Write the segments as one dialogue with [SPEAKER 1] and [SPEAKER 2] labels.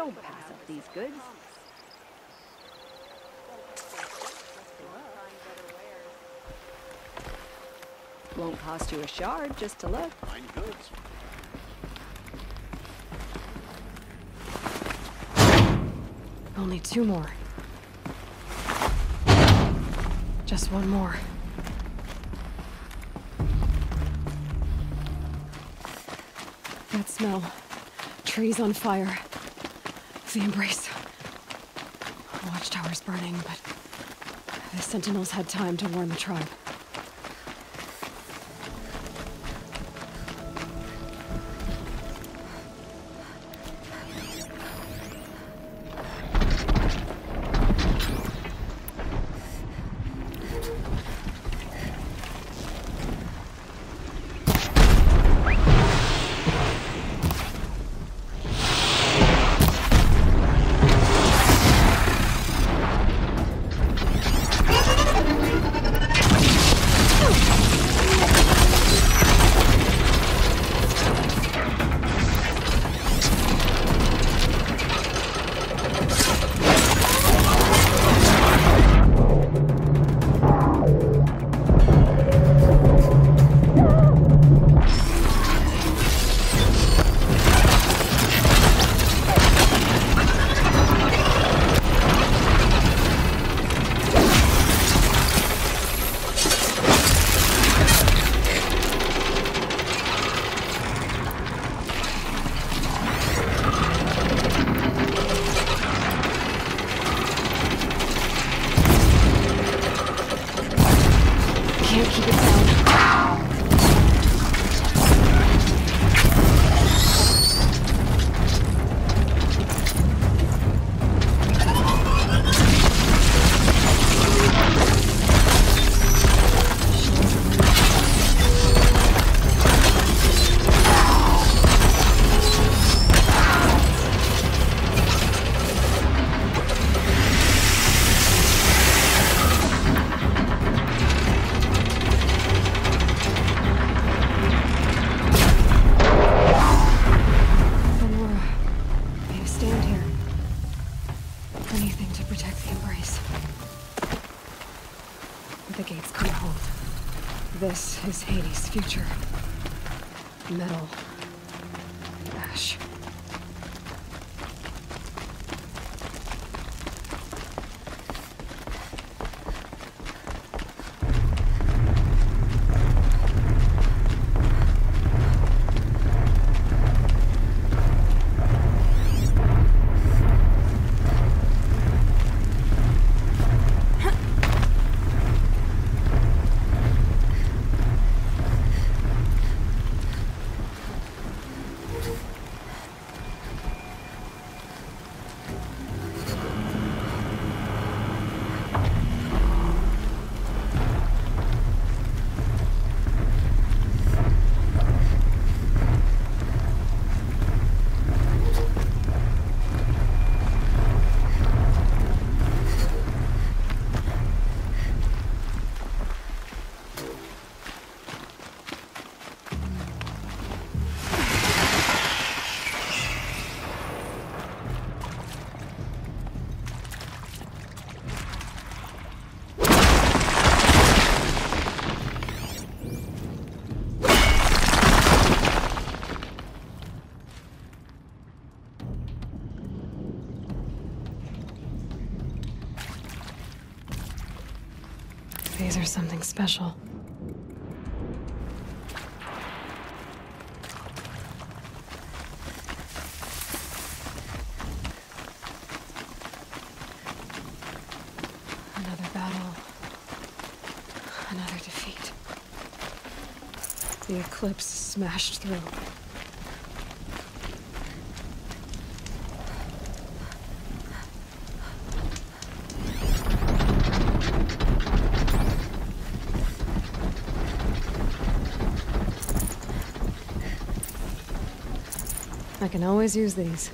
[SPEAKER 1] Don't pass up these goods. Won't cost you a shard just to look.
[SPEAKER 2] Fine goods.
[SPEAKER 3] Only 2 more. Just 1 more. That smell. Trees on fire. The embrace. Watchtower's burning, but the sentinels had time to warn the tribe. This is Hades' future. Metal. Ash. These are something special. Another battle. Another defeat. The eclipse smashed through. I can always use these.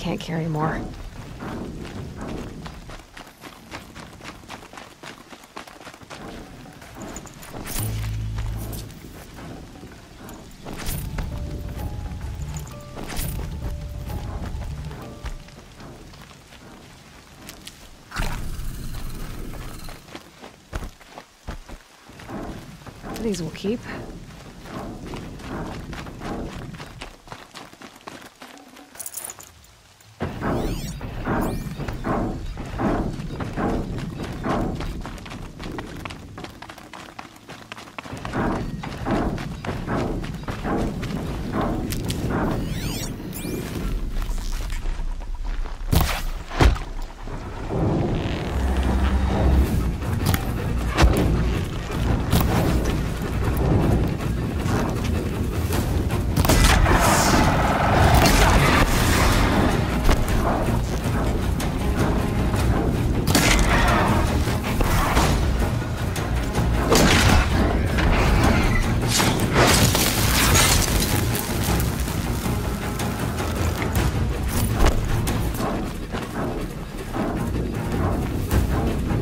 [SPEAKER 3] can't carry more. These will keep.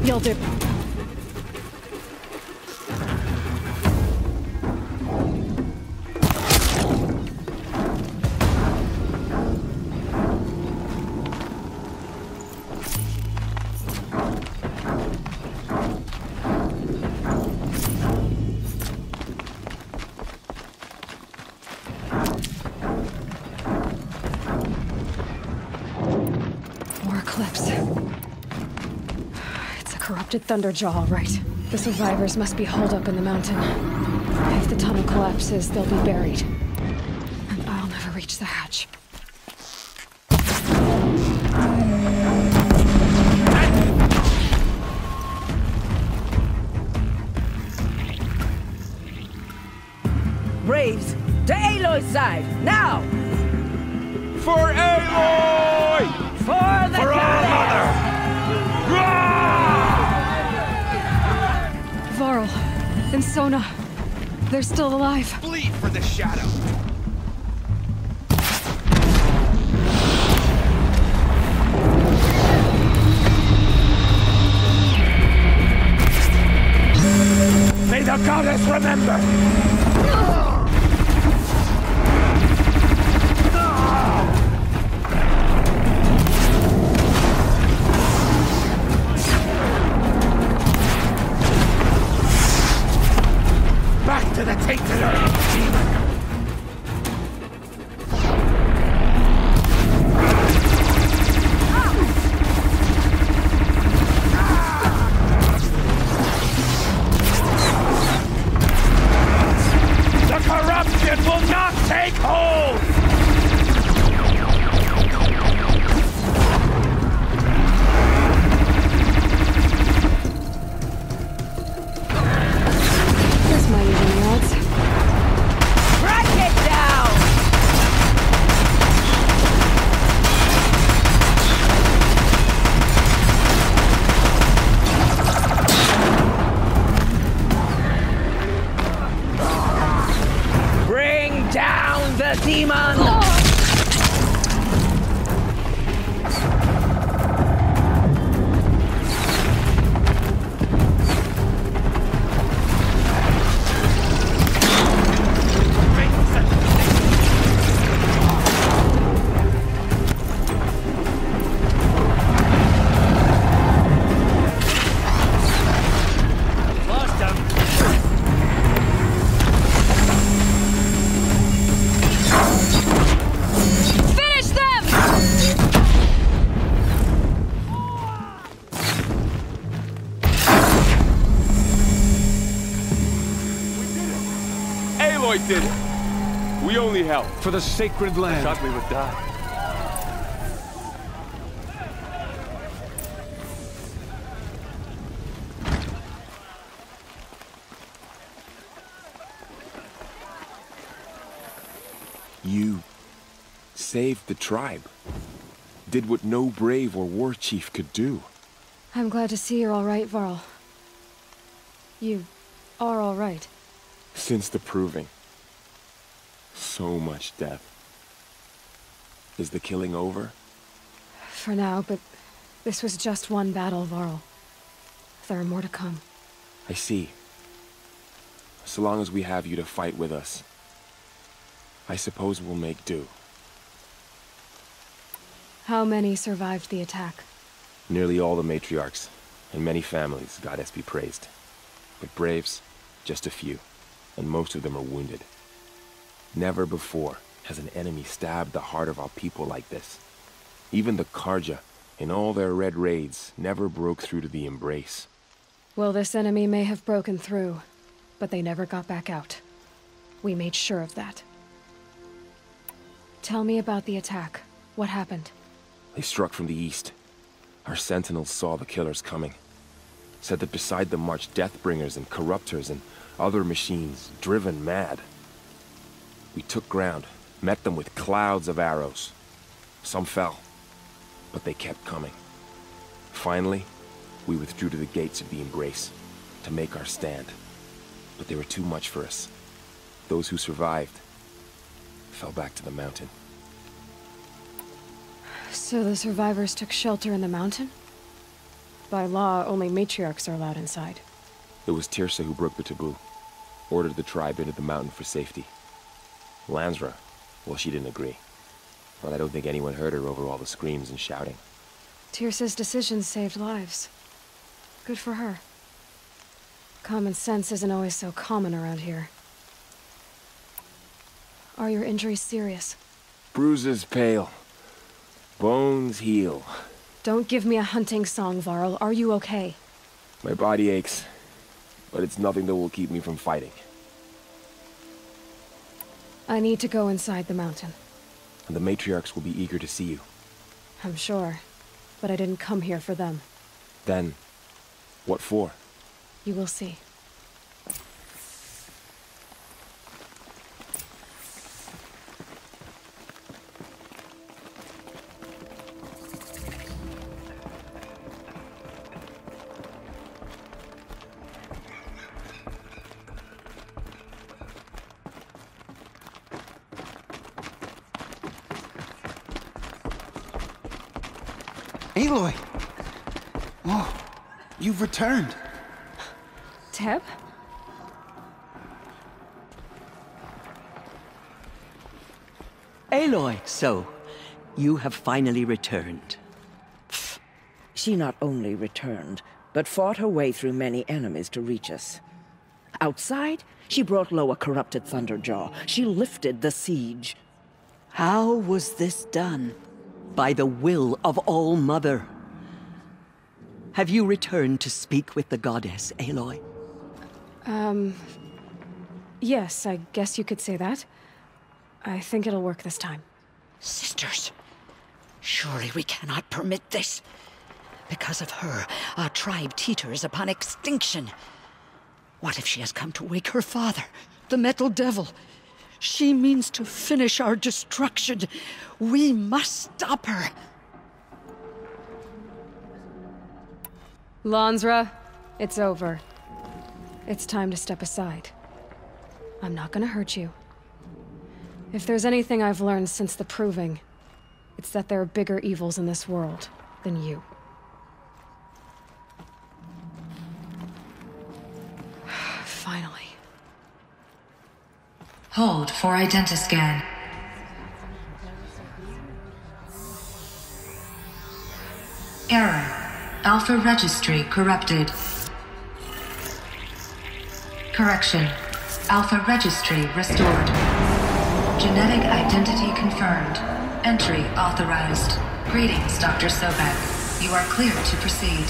[SPEAKER 3] You'll do. More Eclipse. Corrupted Thunderjaw, all right. The survivors must be holed up in the mountain. If the tunnel collapses, they'll be buried. And I'll never reach the hatch.
[SPEAKER 2] Braves, to Aloy's side, now!
[SPEAKER 4] For Aloy!
[SPEAKER 2] For the
[SPEAKER 4] Mother!
[SPEAKER 3] Varl and Sona, they're still alive.
[SPEAKER 4] Bleed for the shadow! May the goddess remember! Back to the tainted earth, demon! The corruption will not take hold!
[SPEAKER 3] This might even be odds.
[SPEAKER 2] Crack it down! Bring down the demon!
[SPEAKER 3] Finish them!
[SPEAKER 4] Aloy did it! We only helped.
[SPEAKER 5] For the sacred land.
[SPEAKER 4] I thought we would die.
[SPEAKER 6] You saved the tribe. Did what no brave or war chief could do.
[SPEAKER 3] I'm glad to see you're all right, Varl. You are all right.
[SPEAKER 6] Since the proving. So much death. Is the killing over?
[SPEAKER 3] for now, but this was just one battle, Varl. There are more to come.
[SPEAKER 6] I see. So long as we have you to fight with us, I suppose we'll make do.
[SPEAKER 3] How many survived the attack?
[SPEAKER 6] Nearly all the matriarchs, and many families, goddess be praised. But braves, just a few, and most of them are wounded. Never before has an enemy stabbed the heart of our people like this. Even the Karja, in all their red raids, never broke through to the embrace.
[SPEAKER 3] Well, this enemy may have broken through, but they never got back out. We made sure of that. Tell me about the attack. What happened?
[SPEAKER 6] They struck from the east. Our sentinels saw the killers coming. Said that beside them marched Deathbringers and Corruptors and other machines, driven mad. We took ground, met them with clouds of arrows. Some fell, but they kept coming. Finally, we withdrew to the gates of the Embrace to make our stand. But they were too much for us. Those who survived fell back to the mountain.
[SPEAKER 3] So the survivors took shelter in the mountain? By law, only matriarchs are allowed inside.
[SPEAKER 6] It was Tirsa who broke the taboo, ordered the tribe into the mountain for safety. Lansra, well, she didn't agree. But I don't think anyone heard her over all the screams and shouting.
[SPEAKER 3] Tirsa's decisions saved lives. Good for her. Common sense isn't always so common around here. Are your injuries serious?
[SPEAKER 6] Bruises pale. Bones heal.
[SPEAKER 3] Don't give me a hunting song, Varl. Are you okay?
[SPEAKER 6] My body aches, but it's nothing that will keep me from fighting.
[SPEAKER 3] I need to go inside the mountain.
[SPEAKER 6] And the matriarchs will be eager to see you.
[SPEAKER 3] I'm sure, but I didn't come here for them.
[SPEAKER 6] Then, what for?
[SPEAKER 3] You will see.
[SPEAKER 5] Aloy! Oh, you've returned.
[SPEAKER 3] Teb?
[SPEAKER 7] Aloy, so, you have finally returned.
[SPEAKER 2] She not only returned, but fought her way through many enemies to reach us. Outside, she brought low a corrupted Thunderjaw. She lifted the siege.
[SPEAKER 7] How was this done? By the will of All-Mother. Have you returned to speak with the goddess, Aloy?
[SPEAKER 3] Yes, I guess you could say that. I think it'll work this time.
[SPEAKER 8] Sisters, surely we cannot permit this. Because of her, our tribe teeters upon extinction. What if she has come to wake her father, the Metal Devil? She means to finish our destruction. We must stop her.
[SPEAKER 3] Lansra, it's over. It's time to step aside. I'm not gonna hurt you. If there's anything I've learned since the Proving, it's that there are bigger evils in this world than you. Finally.
[SPEAKER 9] Hold for identiscan. Error. Alpha registry corrupted. Correction. Alpha registry restored. Genetic identity confirmed. Entry authorized. Greetings, Dr. Sobek. You are clear to proceed.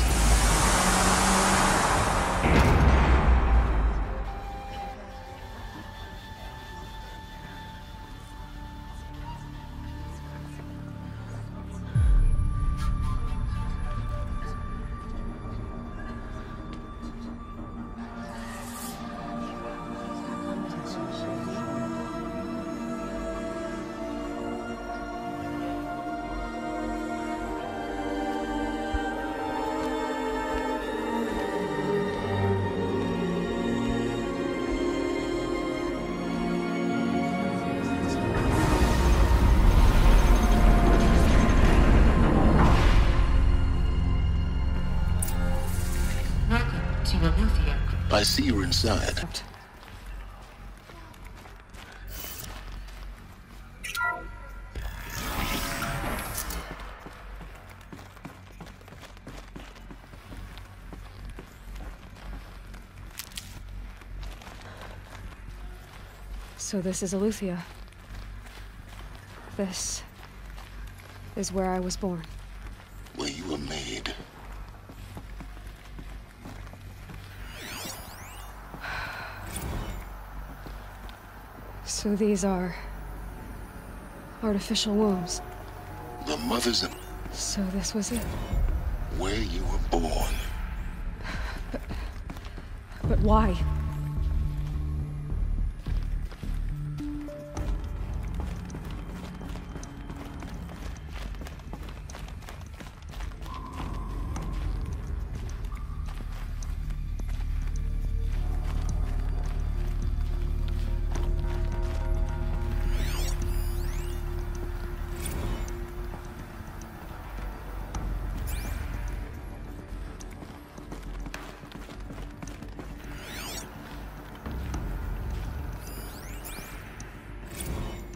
[SPEAKER 10] I see you're inside.
[SPEAKER 3] So this is Aletheia. This is where I was born.
[SPEAKER 10] Where you were made.
[SPEAKER 3] So these are artificial wombs.
[SPEAKER 10] The mothers of
[SPEAKER 3] So this was it.
[SPEAKER 10] where you were born.
[SPEAKER 3] But why?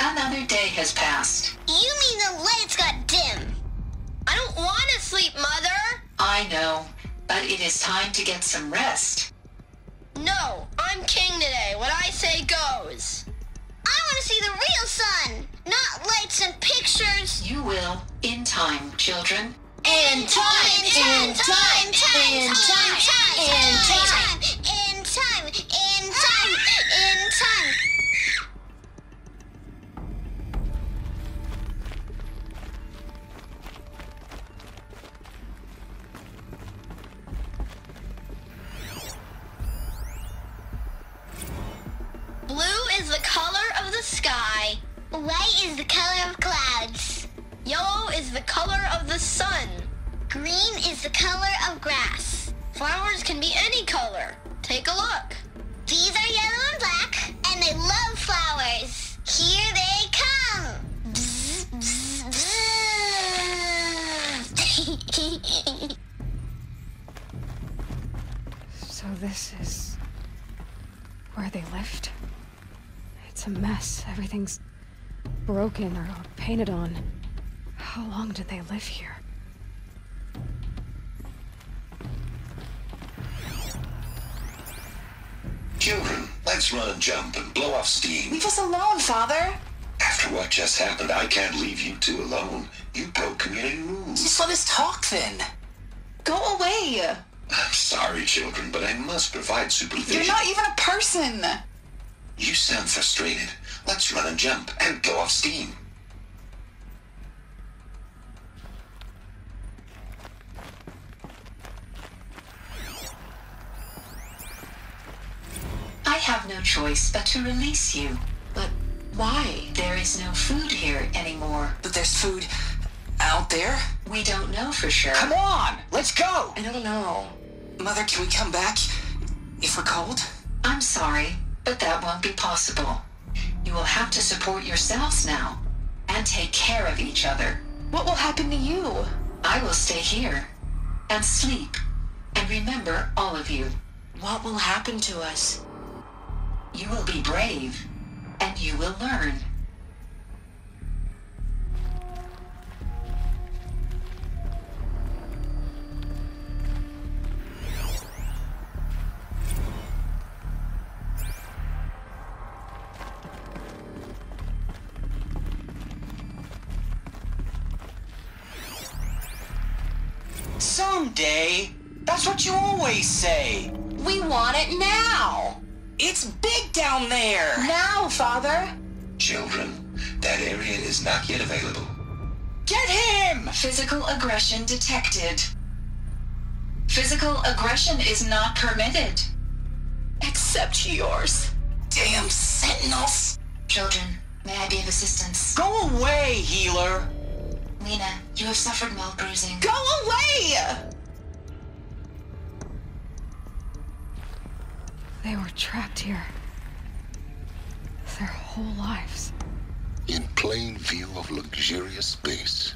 [SPEAKER 11] Another day has passed.
[SPEAKER 12] You mean the lights got dim? I don't want to sleep, Mother!
[SPEAKER 11] I know, but it is time to get some rest.
[SPEAKER 12] No, I'm king today. What I say goes. I want to see the real sun, not lights and pictures.
[SPEAKER 11] You will, in time, children.
[SPEAKER 12] In time, in time, in time, in time, in time, in time, in time, in time. Blue is the color of the sky. White is the color of clouds. Yellow is the color of the sun. Green is the color of grass. Flowers can be any color. Take a look. These are yellow and black, and they love flowers. Here they come. Bzz, bzz, bzz.
[SPEAKER 3] So this is where they lived? It's a mess. Everything's broken or painted on. How long did they live here?
[SPEAKER 10] Children, let's run and jump and blow off steam.
[SPEAKER 13] Leave us alone, Father.
[SPEAKER 10] After what just happened, I can't leave you two alone. You broke community rules.
[SPEAKER 13] Just let us talk then. Go away.
[SPEAKER 10] I'm sorry, children, but I must provide supervision.
[SPEAKER 13] You're not even a person.
[SPEAKER 10] You sound frustrated. Let's run and jump and blow off steam.
[SPEAKER 11] I have no choice but to release you.
[SPEAKER 13] But why?
[SPEAKER 11] There is no food here anymore.
[SPEAKER 13] But there's food out there?
[SPEAKER 11] We don't know for sure.
[SPEAKER 13] Come on, let's go.
[SPEAKER 11] I don't know.
[SPEAKER 13] Mother, can we come back if we're cold?
[SPEAKER 11] I'm sorry, but that won't be possible. You will have to support yourselves now and take care of each other.
[SPEAKER 13] What will happen to you?
[SPEAKER 11] I will stay here and sleep and remember all of you.
[SPEAKER 13] What will happen to us?
[SPEAKER 11] You will be brave and you will learn.
[SPEAKER 14] Someday. That's what you always say.
[SPEAKER 13] We want it now.
[SPEAKER 14] It's big down there.
[SPEAKER 13] Now, Father.
[SPEAKER 10] Children, that area is not yet available.
[SPEAKER 14] Get him!
[SPEAKER 11] Physical aggression detected. Physical aggression is not permitted.
[SPEAKER 13] Except yours.
[SPEAKER 14] Damn sentinels.
[SPEAKER 11] Children, may I be of assistance?
[SPEAKER 14] Go away, healer.
[SPEAKER 11] Lena, you have suffered mild bruising.
[SPEAKER 13] Go away!
[SPEAKER 3] They were trapped here. Their whole lives.
[SPEAKER 10] In plain view of luxurious space.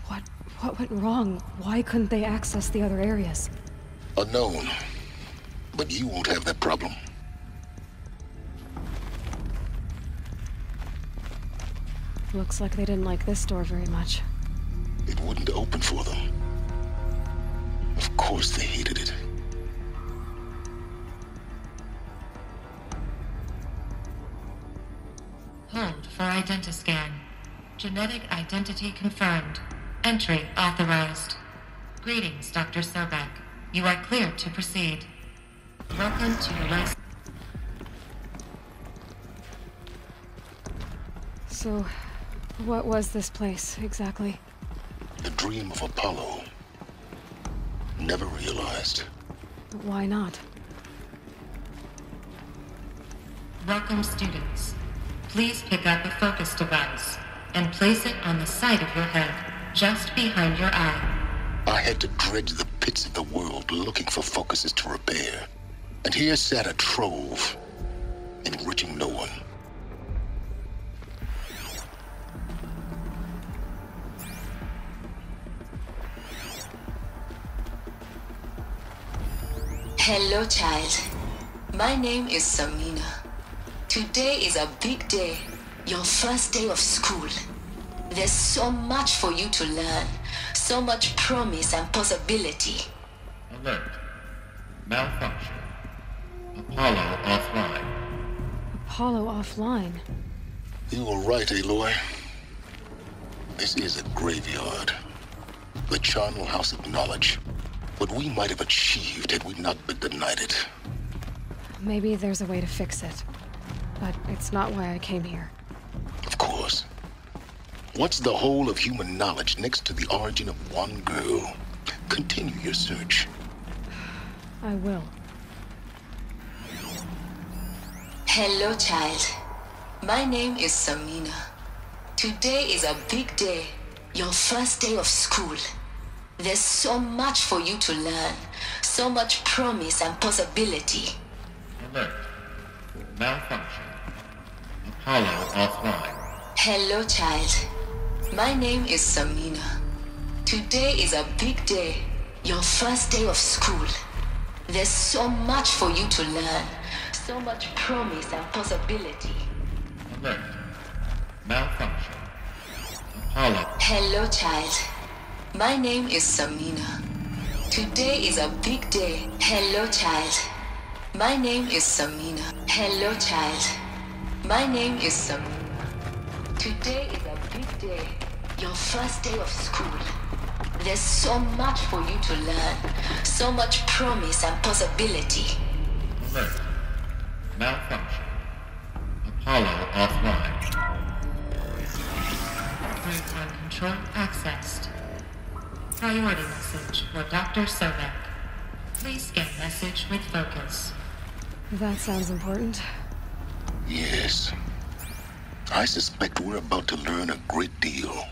[SPEAKER 3] What went wrong? Why couldn't they access the other areas?
[SPEAKER 10] Unknown. But you won't have that problem.
[SPEAKER 3] Looks like they didn't like this door very much.
[SPEAKER 10] It wouldn't open for them. Of course they hated it.
[SPEAKER 9] Hold for identiscan. Genetic identity confirmed. Entry authorized. Greetings, Dr. Sobek. You are cleared to proceed. Welcome to your life.
[SPEAKER 3] So, what was this place, exactly?
[SPEAKER 10] The dream of Apollo. Never realized.
[SPEAKER 3] Why not?
[SPEAKER 9] Welcome, students. Please pick up a focus device and place it on the side of your head, just behind your eye.
[SPEAKER 10] I had to dredge the pits of the world looking for focuses to repair. And here sat a trove, enriching no one.
[SPEAKER 11] Hello, child. My name is Samina. Today is a big day, your first day of school. There's so much for you to learn, so much promise and possibility.
[SPEAKER 15] Alert. Malfunction. Apollo offline.
[SPEAKER 3] Apollo offline?
[SPEAKER 10] You were right, Aloy. This is a graveyard. The charnel house of knowledge. What we might have achieved had we not been denied it.
[SPEAKER 3] Maybe there's a way to fix it. But it's not why I came here.
[SPEAKER 10] Of course. What's the whole of human knowledge next to the origin of one girl? Continue your search.
[SPEAKER 3] I will.
[SPEAKER 11] Hello, child. My name is Samina. Today is a big day, your first day of school. There's so much for you to learn, so much promise and possibility.
[SPEAKER 15] Alert. Malfunction. Apollo offline.
[SPEAKER 11] Hello, child. My name is Samina. Today is a big day, your first day of school. There's so much for you to learn, so much promise and possibility.
[SPEAKER 15] Alert. Malfunction. Apollo.
[SPEAKER 11] Hello, child. My name is Samina. Today is a big day. Hello, child. My name is Samina. Hello, child. My name is Samina. Today is a big day, your first day of school. There's so much for you to learn, so much promise and possibility.
[SPEAKER 15] Alert. Malfunction. Apollo offline.
[SPEAKER 9] Program control accessed. Priority message for Dr. Sobek. Please scan message with focus.
[SPEAKER 3] That sounds important.
[SPEAKER 10] Yes. I suspect we're about to learn a great deal.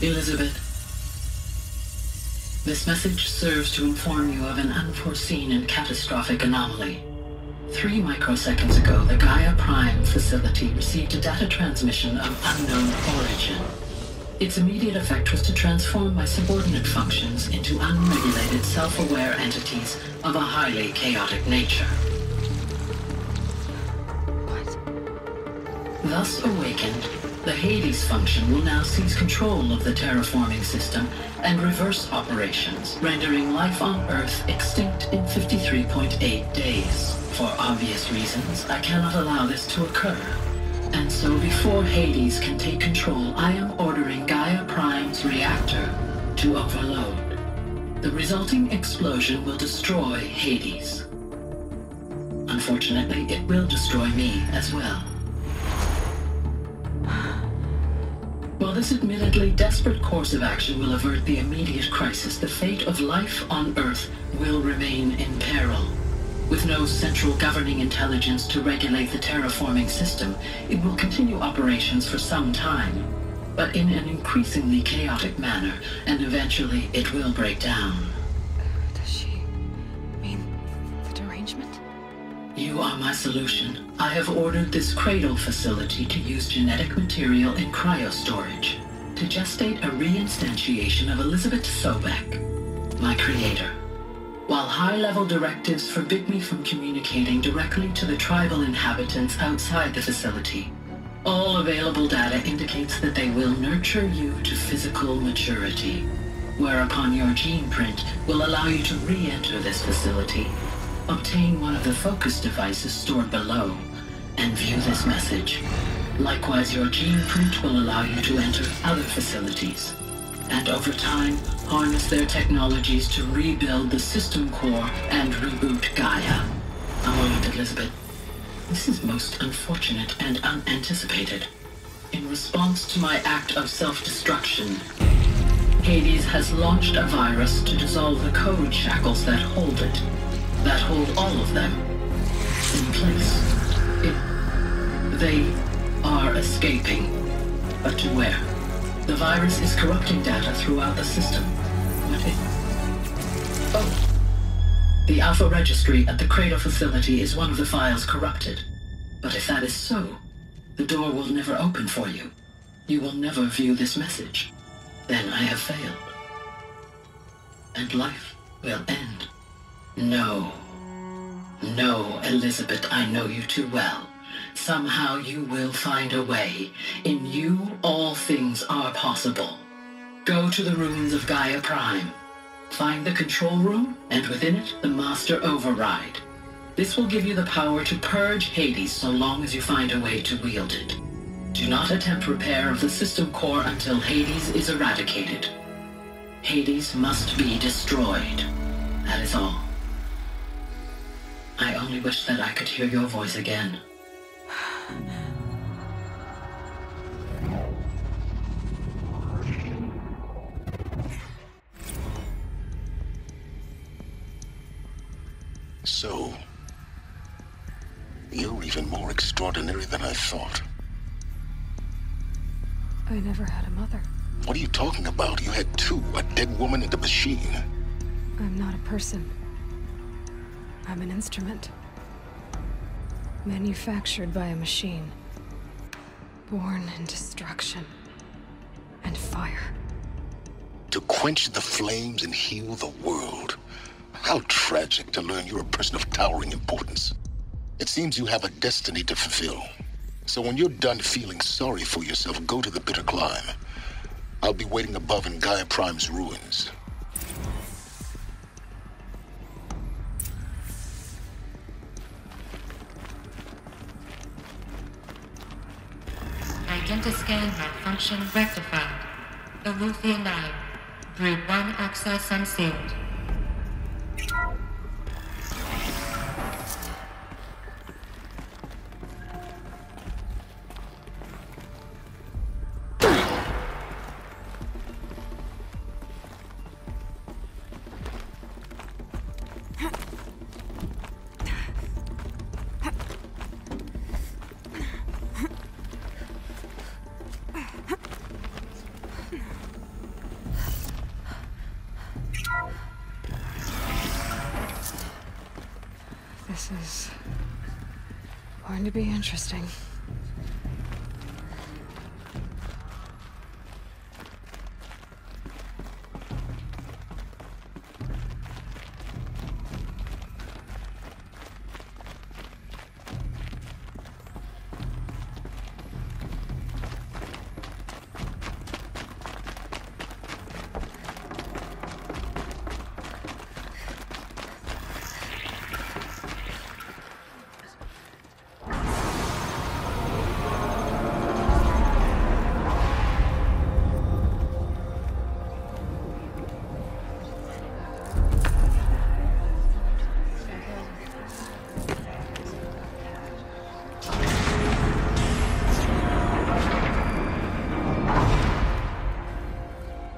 [SPEAKER 16] Elizabeth, this message serves to inform you of an unforeseen and catastrophic anomaly. 3 microseconds ago, the Gaia Prime facility received a data transmission of unknown origin. Its immediate effect was to transform my subordinate functions into unregulated, self-aware entities of a highly chaotic nature. What? Thus awakened, the Hades function will now seize control of the terraforming system and reverse operations, rendering life on Earth extinct in 53.8 days. For obvious reasons, I cannot allow this to occur. And so before Hades can take control, I am ordering Gaia Prime's reactor to overload. The resulting explosion will destroy Hades. Unfortunately, it will destroy me as well. While this admittedly desperate course of action will avert the immediate crisis, the fate of life on Earth will remain in peril. With no central governing intelligence to regulate the terraforming system, it will continue operations for some time, but in an increasingly chaotic manner, and eventually it will break down. You are my solution. I have ordered this cradle facility to use genetic material in cryostorage to gestate a reinstantiation of Elizabeth Sobek, my creator. While high-level directives forbid me from communicating directly to the tribal inhabitants outside the facility, all available data indicates that they will nurture you to physical maturity, whereupon your gene print will allow you to re-enter this facility, obtain one of the focus devices stored below, and view this message. Likewise, your gene print will allow you to enter other facilities, and over time, harness their technologies to rebuild the system core and reboot Gaia. A moment, Elizabeth. This is most unfortunate and unanticipated. In response to my act of self-destruction, Hades has launched a virus to dissolve the code shackles that hold it, that hold all of them in place. They are escaping, but to where? The virus is corrupting data throughout the system. The Alpha Registry at the Cradle facility is one of the files corrupted. But if that is so, the door will never open for you. You will never view this message. Then I have failed. And life will end. No. No, Elizabeth, I know you too well. Somehow you will find a way. In you, all things are possible. Go to the ruins of Gaia Prime. Find the control room, and within it, the Master Override. This will give you the power to purge Hades so long as you find a way to wield it. Do not attempt repair of the system core until Hades is eradicated. Hades must be destroyed. That is all. I only wish that I could hear your voice again.
[SPEAKER 10] So, you're even more extraordinary than I thought.
[SPEAKER 3] I never had a mother.
[SPEAKER 10] What are you talking about? You had two, a dead woman and a machine.
[SPEAKER 3] I'm not a person. I'm an instrument. Manufactured by a machine. Born in destruction and fire.
[SPEAKER 10] To quench the flames and heal the world. How tragic to learn you're a person of towering importance. It seems you have a destiny to fulfill. So when you're done feeling sorry for yourself, go to the bitter climb. I'll be waiting above in Gaia Prime's ruins.
[SPEAKER 9] Identiscan malfunction rectified. Elufia 9. Brood 1 access unsealed.
[SPEAKER 3] This is going to be interesting.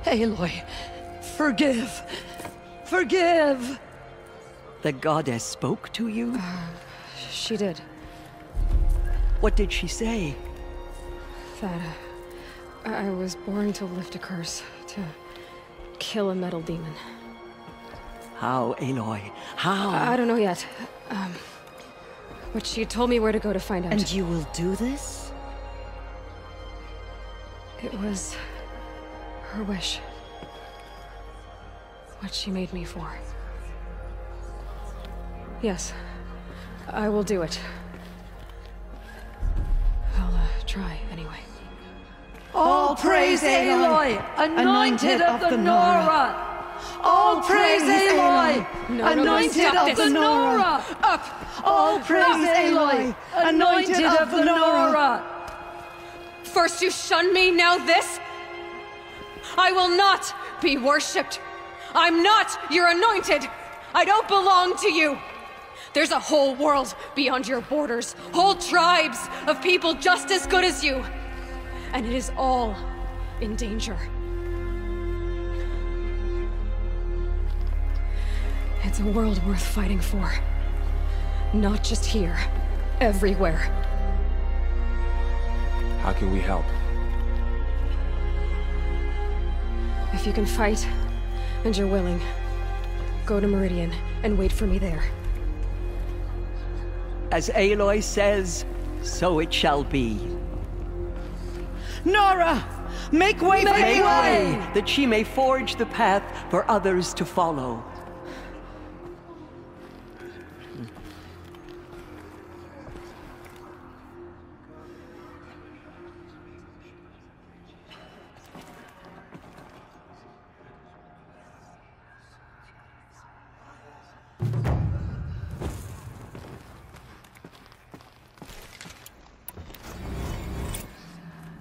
[SPEAKER 7] Aloy, forgive! Forgive! The goddess spoke to you?
[SPEAKER 3] She did.
[SPEAKER 7] What did she say?
[SPEAKER 3] That I was born to lift a curse, to kill a metal demon.
[SPEAKER 7] How, Aloy? How?
[SPEAKER 3] I don't know yet. But she told me where to go to find out.
[SPEAKER 2] And you will do this?
[SPEAKER 3] It was her wish. What she made me for. Yes, I will do it. I'll try anyway.
[SPEAKER 7] All praise Aloy, anointed of the Nora! All praise Aloy, anointed of the Nora!
[SPEAKER 3] Up!
[SPEAKER 7] All praise Aloy, anointed of the Nora!
[SPEAKER 3] First you shun me, now this? I will not be worshipped. I'm not your anointed. I don't belong to you. There's a whole world beyond your borders, whole tribes of people just as good as you. And it is all in danger. It's a world worth fighting for. Not just here, everywhere.
[SPEAKER 6] How can we help?
[SPEAKER 3] If you can fight, and you're willing, go to Meridian and wait for me there.
[SPEAKER 7] As Aloy says, so it shall be. Nora! Make way for Aloy! That she may forge the path for others to follow.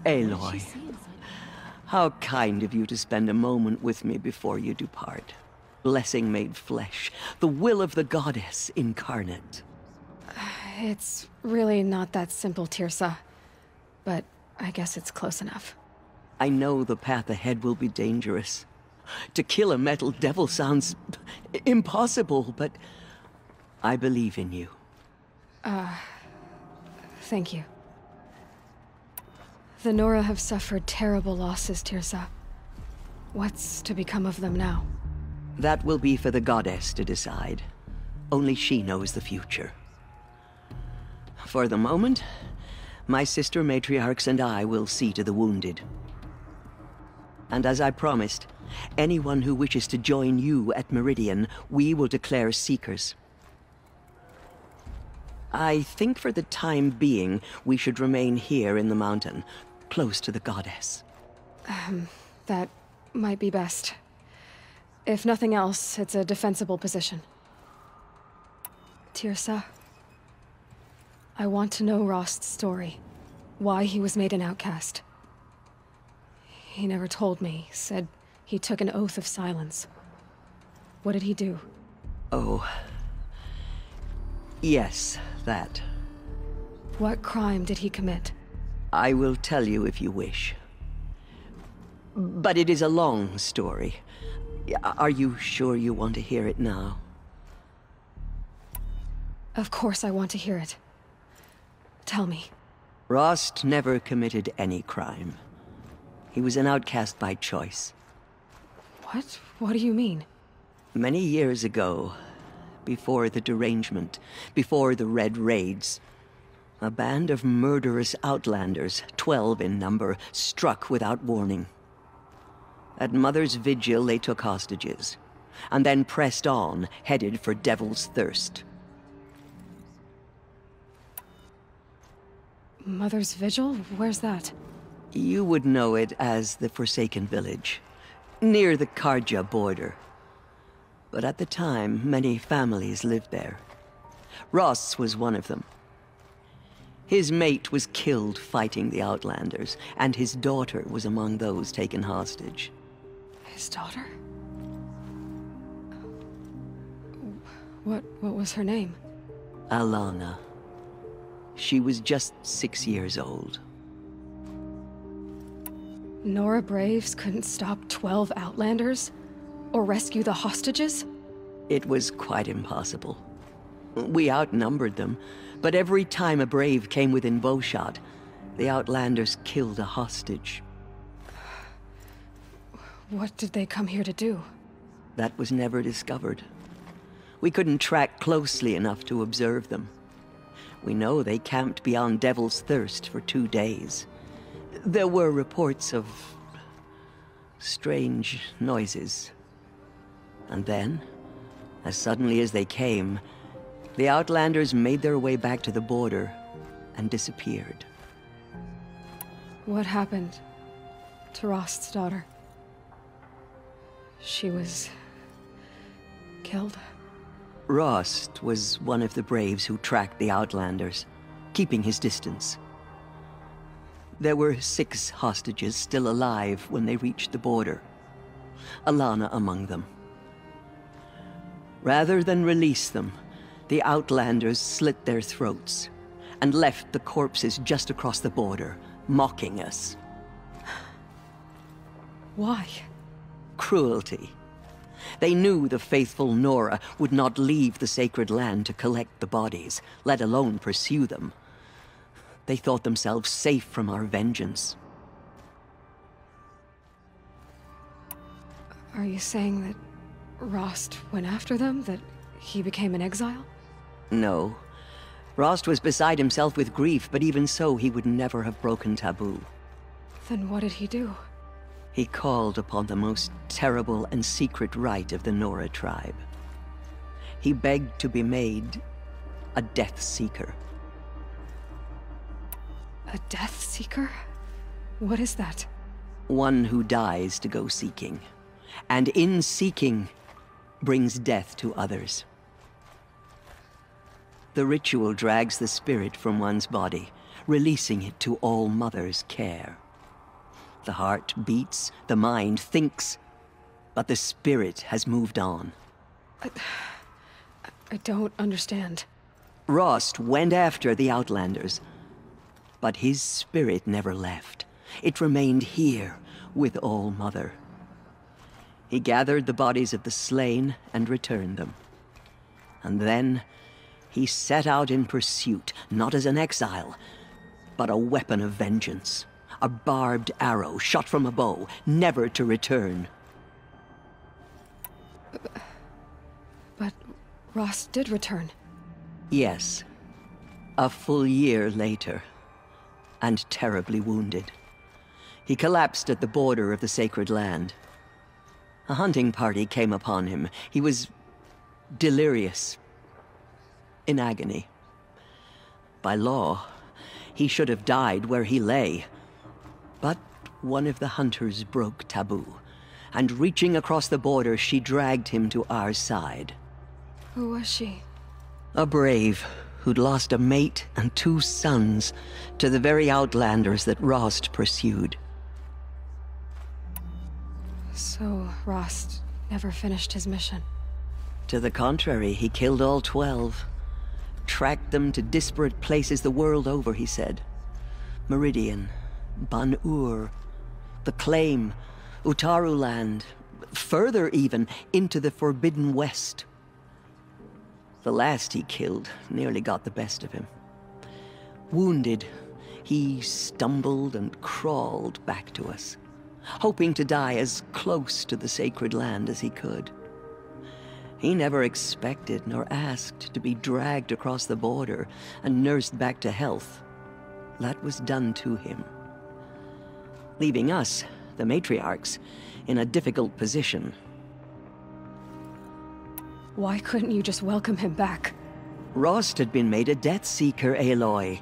[SPEAKER 7] Aloy, how kind of you to spend a moment with me before you depart. Blessing made flesh, the will of the goddess incarnate.
[SPEAKER 3] It's really not that simple, Tirsa. But I guess it's close enough.
[SPEAKER 7] I know the path ahead will be dangerous. To kill a metal devil sounds impossible, but I believe in you.
[SPEAKER 3] Thank you. The Nora have suffered terrible losses, Tirsa. What's to become of them now?
[SPEAKER 7] That will be for the goddess to decide. Only she knows the future. For the moment, my sister matriarchs and I will see to the wounded. And as I promised, anyone who wishes to join you at Meridian, we will declare seekers. I think for the time being, we should remain here in the mountain, close to the goddess.
[SPEAKER 3] That might be best. If nothing else, it's a defensible position. Tirsa, I want to know Rost's story. Why he was made an outcast. He never told me. Said he took an oath of silence. What did he do?
[SPEAKER 7] Oh. Yes, that.
[SPEAKER 3] What crime did he commit?
[SPEAKER 7] I will tell you if you wish. But it is a long story. Are you sure you want to hear it now?
[SPEAKER 3] Of course I want to hear it. Tell me.
[SPEAKER 7] Rost never committed any crime. He was an outcast by choice.
[SPEAKER 3] What? What do you mean?
[SPEAKER 7] Many years ago, before the Derangement, before the Red Raids, a band of murderous outlanders, 12 in number, struck without warning. At Mother's Vigil, they took hostages, and then pressed on, headed for Devil's Thirst.
[SPEAKER 3] Mother's Vigil? Where's that?
[SPEAKER 7] You would know it as the Forsaken Village, near the Karja border. But at the time, many families lived there. Ross was one of them. His mate was killed fighting the Outlanders, and his daughter was among those taken hostage.
[SPEAKER 3] His daughter? What was her name?
[SPEAKER 7] Alana. She was just 6 years old.
[SPEAKER 3] Nora Braves couldn't stop 12 Outlanders? Or rescue the hostages?
[SPEAKER 7] It was quite impossible. We outnumbered them, but every time a Brave came within bowshot, the Outlanders killed a hostage.
[SPEAKER 3] What did they come here to do?
[SPEAKER 7] That was never discovered. We couldn't track closely enough to observe them. We know they camped beyond Devil's Thirst for 2 days. There were reports of strange noises. And then, as suddenly as they came, the Outlanders made their way back to the border and disappeared.
[SPEAKER 3] What happened to Rost's daughter? She was killed?
[SPEAKER 7] Rost was one of the braves who tracked the Outlanders, keeping his distance. There were 6 hostages still alive when they reached the border, Alana among them. Rather than release them, the Outlanders slit their throats and left the corpses just across the border, mocking us.
[SPEAKER 3] Why?
[SPEAKER 7] Cruelty. They knew the faithful Nora would not leave the sacred land to collect the bodies, let alone pursue them. They thought themselves safe from our vengeance.
[SPEAKER 3] Are you saying that Rost went after them? That he became an exile?
[SPEAKER 7] No. Rost was beside himself with grief, but even so, he would never have broken taboo.
[SPEAKER 3] Then what did he do?
[SPEAKER 7] He called upon the most terrible and secret rite of the Nora tribe. He begged to be made a Death Seeker.
[SPEAKER 3] A Death Seeker? What is that?
[SPEAKER 7] One who dies to go seeking, and in seeking, brings death to others. The ritual drags the spirit from one's body, releasing it to All Mother's care. The heart beats, the mind thinks, but the spirit has moved on.
[SPEAKER 3] I don't understand.
[SPEAKER 7] Rost went after the Outlanders, but his spirit never left. It remained here with All Mother. He gathered the bodies of the slain and returned them. And then he set out in pursuit, not as an exile, but a weapon of vengeance. A barbed arrow shot from a bow, never to return.
[SPEAKER 3] But Rost did return.
[SPEAKER 7] Yes. A full year later. And terribly wounded. He collapsed at the border of the sacred land. A hunting party came upon him. He was delirious. In agony. By law, he should have died where he lay. But one of the hunters broke taboo, and reaching across the border, she dragged him to our side.
[SPEAKER 3] Who was she?
[SPEAKER 7] A brave who'd lost a mate and 2 sons to the very Outlanders that Rost pursued.
[SPEAKER 3] So Rost never finished his mission?
[SPEAKER 7] To the contrary, he killed all 12. Tracked them to disparate places the world over, he said. Meridian, Ban-Ur, the Claim, Utaru Land, further even, into the Forbidden West. The last he killed nearly got the best of him. Wounded, he stumbled and crawled back to us, hoping to die as close to the sacred land as he could. He never expected nor asked to be dragged across the border and nursed back to health. That was done to him. Leaving us, the matriarchs, in a difficult position.
[SPEAKER 3] Why couldn't you just welcome him back?
[SPEAKER 7] Rost had been made a Death Seeker, Aloy.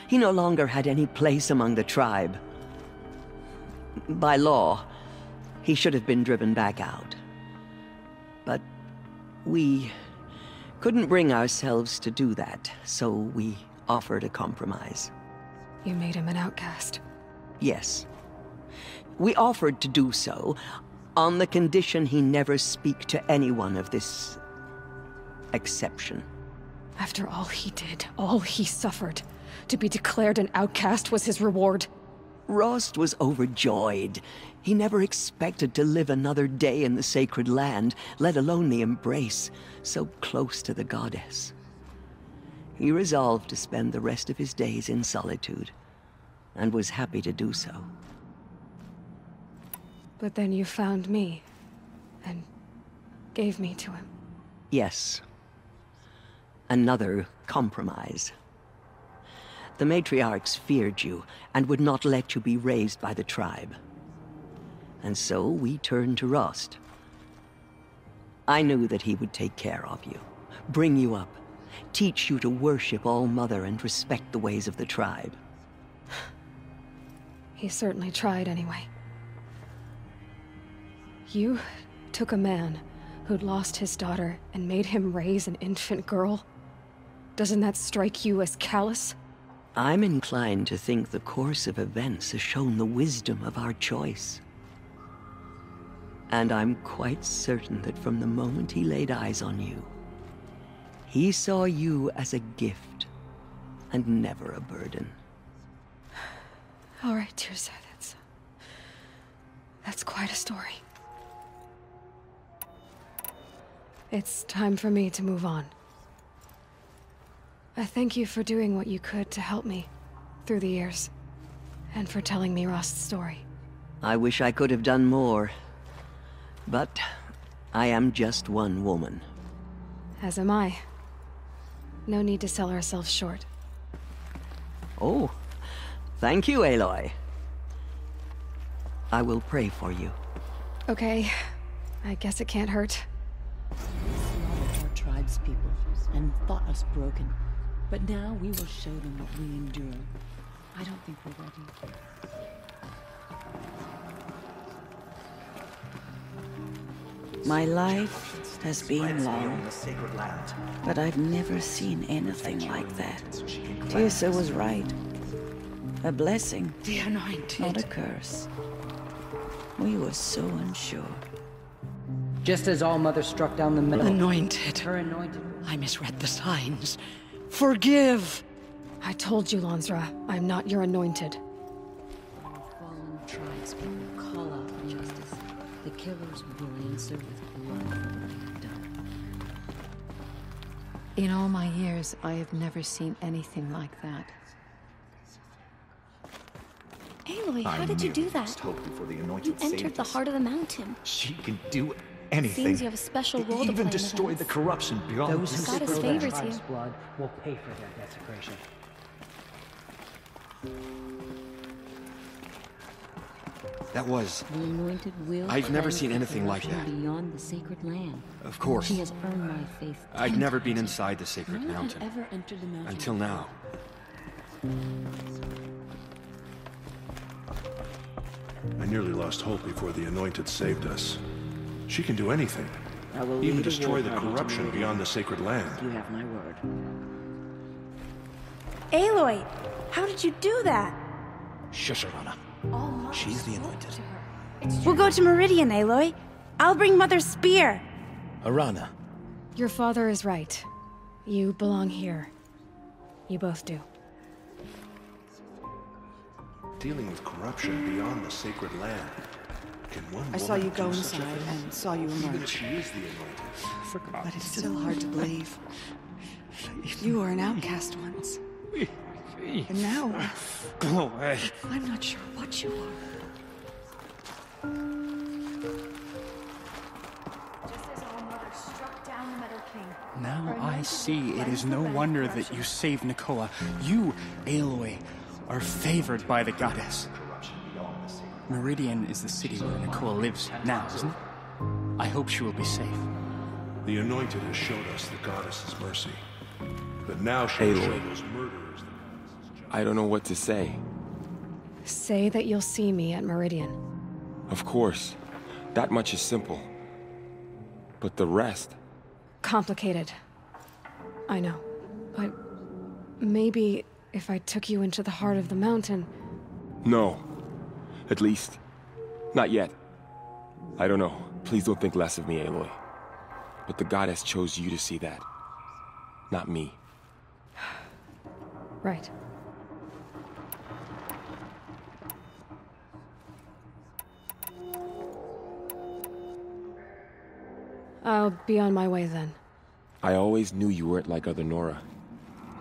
[SPEAKER 7] He no longer had any place among the tribe. By law, he should have been driven back out. But we couldn't bring ourselves to do that, so we offered a compromise.
[SPEAKER 3] You made him an outcast?
[SPEAKER 7] Yes. We offered to do so, on the condition he never speak to anyone of this exception.
[SPEAKER 3] After all he did, all he suffered, to be declared an outcast was his reward.
[SPEAKER 7] Rost was overjoyed. He never expected to live another day in the sacred land, let alone the embrace, so close to the goddess. He resolved to spend the rest of his days in solitude, and was happy to do so.
[SPEAKER 3] But then you found me, and gave me to him.
[SPEAKER 7] Yes. Another compromise. The matriarchs feared you and would not let you be raised by the tribe. And so we turned to Rost. I knew that he would take care of you, bring you up, teach you to worship All-Mother and respect the ways of the tribe.
[SPEAKER 3] He certainly tried anyway. You took a man who'd lost his daughter and made him raise an infant girl? Doesn't that strike you as callous?
[SPEAKER 7] I'm inclined to think the course of events has shown the wisdom of our choice. And I'm quite certain that from the moment he laid eyes on you, he saw you as a gift and never a burden.
[SPEAKER 3] All right, Tirza, that's quite a story. It's time for me to move on. I thank you for doing what you could to help me through the years, and for telling me Rost's story.
[SPEAKER 7] I wish I could have done more, but I am just one woman.
[SPEAKER 3] As am I. No need to sell ourselves short.
[SPEAKER 7] Oh, thank you, Aloy. I will pray for you.
[SPEAKER 3] Okay, I guess it can't hurt.
[SPEAKER 17] Slaughtered our tribe's people and thought us broken. But now we will show them what we endure. I don't think we're ready.
[SPEAKER 18] My life has been long, but I've never seen anything like that. Tirza was right. A blessing,
[SPEAKER 8] The Anointed.
[SPEAKER 18] not a curse. We were so unsure.
[SPEAKER 19] Just as All-Mother struck down the middle.
[SPEAKER 8] Anointed.
[SPEAKER 19] Her anointed.
[SPEAKER 8] I misread the signs. Forgive!
[SPEAKER 3] I told you, Lansra, I'm not your anointed.
[SPEAKER 17] Fallen tribespeople call out for justice. The killers will answer with blood for what they have done.
[SPEAKER 20] In all my years, I have never seen anything like that.
[SPEAKER 21] Aloy, how did you do that? You entered the heart of the mountain.
[SPEAKER 22] She can do anything.
[SPEAKER 21] Seems you have a special role to play
[SPEAKER 22] Even
[SPEAKER 21] in
[SPEAKER 22] destroy
[SPEAKER 21] events.
[SPEAKER 22] the corruption beyond
[SPEAKER 19] Those who
[SPEAKER 21] Goddess
[SPEAKER 19] spill their
[SPEAKER 21] favors
[SPEAKER 19] tribe's
[SPEAKER 21] you.
[SPEAKER 19] blood will pay for their desecration.
[SPEAKER 22] That was...
[SPEAKER 17] The anointed will
[SPEAKER 22] I've never
[SPEAKER 17] cleanse
[SPEAKER 22] seen
[SPEAKER 17] the
[SPEAKER 22] anything like
[SPEAKER 17] corruption
[SPEAKER 22] that.
[SPEAKER 17] Beyond the sacred land.
[SPEAKER 22] Of course.
[SPEAKER 17] She has earned my faith.
[SPEAKER 22] I've never been inside the sacred
[SPEAKER 17] No one
[SPEAKER 22] mountain.
[SPEAKER 17] had ever entered the mountain
[SPEAKER 22] Until now.
[SPEAKER 23] I nearly lost hope before the Anointed saved us. She can do anything.
[SPEAKER 2] I will
[SPEAKER 23] Even
[SPEAKER 2] lead a
[SPEAKER 23] destroy the
[SPEAKER 2] war party to
[SPEAKER 23] corruption
[SPEAKER 2] Meridian.
[SPEAKER 23] beyond the sacred land.
[SPEAKER 2] You have my word.
[SPEAKER 24] Aloy, how did you do that?
[SPEAKER 22] Shush, Arana. She's the Anointed.
[SPEAKER 24] We'll go to Meridian, Aloy. I'll bring Mother's spear.
[SPEAKER 22] Arana.
[SPEAKER 3] Your father is right. You belong here. You both do.
[SPEAKER 23] Dealing with corruption beyond the sacred land. Can one
[SPEAKER 25] I saw
[SPEAKER 23] woman
[SPEAKER 25] you go
[SPEAKER 23] do such a
[SPEAKER 25] inside
[SPEAKER 23] thing?
[SPEAKER 25] and saw you
[SPEAKER 23] Even
[SPEAKER 25] emerge.
[SPEAKER 23] if she is the Anointed.
[SPEAKER 25] But it's still hard to believe. You were an outcast once. And now,
[SPEAKER 22] Go away.
[SPEAKER 25] I'm not sure what you are.
[SPEAKER 26] Just as All-Mother struck down the Meadow King.
[SPEAKER 27] Now I see it is no wonder that you saved Nakoa. You, Aloy, are favored by the goddess. Meridian is the city where Nakoa lives now, isn't it? I hope she will be safe.
[SPEAKER 23] The Anointed has showed us the goddess's mercy. But now she will show those murderers the
[SPEAKER 6] I don't know what to say.
[SPEAKER 3] Say that you'll see me at Meridian.
[SPEAKER 6] Of course. That much is simple. But the rest...
[SPEAKER 3] Complicated. I know. But maybe if I took you into the heart of the mountain...
[SPEAKER 6] No. At least, not yet. I don't know. Please don't think less of me, Aloy. But the goddess chose you to see that. Not me.
[SPEAKER 3] Right. I'll be on my way then.
[SPEAKER 6] I always knew you weren't like other Nora.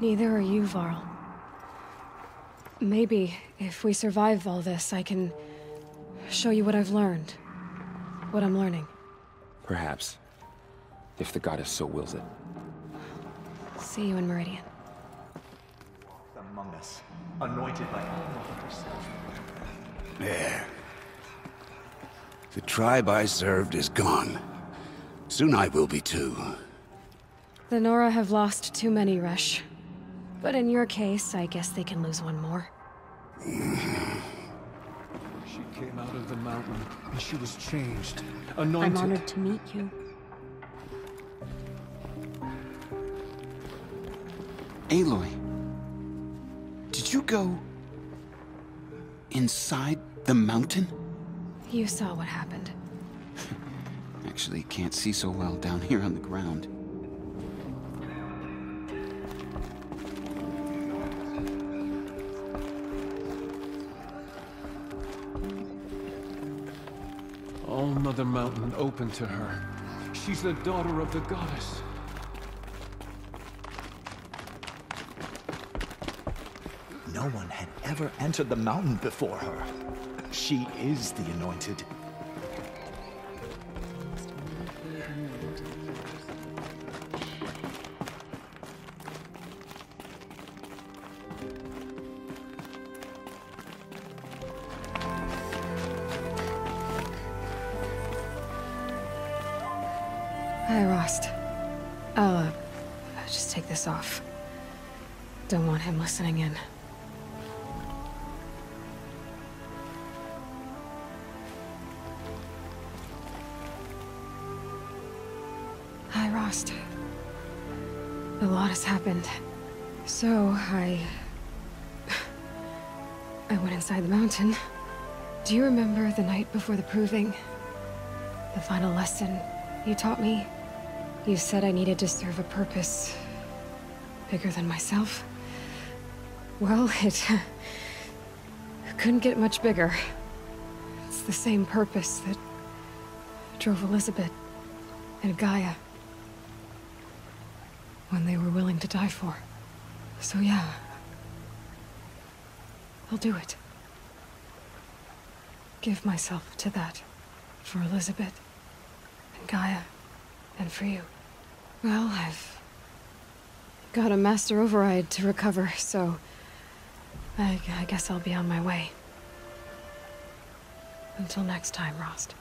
[SPEAKER 3] Neither are you, Varl. Maybe, if we survive all this, I can show you what I've learned. What I'm learning.
[SPEAKER 6] Perhaps. If the goddess so wills it.
[SPEAKER 3] See you in Meridian.
[SPEAKER 22] Among us.
[SPEAKER 1] goddess, anointed by Alma herself.
[SPEAKER 4] There. The tribe I served is gone. Soon I will be too.
[SPEAKER 3] The Nora have lost too many, Resh. But in your case, I guess they can lose one more.
[SPEAKER 23] She came out of the mountain, and she was changed, anointed.
[SPEAKER 21] I'm honored to meet you.
[SPEAKER 4] Aloy, did you go inside the mountain?
[SPEAKER 3] You saw what happened.
[SPEAKER 4] Actually, can't see so well down here on the ground.
[SPEAKER 23] All Mother Mountain open to her. She's the daughter of the goddess.
[SPEAKER 1] No one had ever entered the mountain before her. She is the anointed.
[SPEAKER 3] Hi, Rost. I'll just take this off. Don't want him listening in. Hi, Rost. A lot has happened. So, I went inside the mountain. Do you remember the night before the proving? The final lesson you taught me? You said I needed to serve a purpose bigger than myself. Well, it couldn't get much bigger. It's the same purpose that drove Elizabeth and Gaia when they were willing to die for. So yeah, I'll do it. Give myself to that for Elizabeth and Gaia and for you. Well, I've got a master override to recover, so I guess I'll be on my way. Until next time, Rost.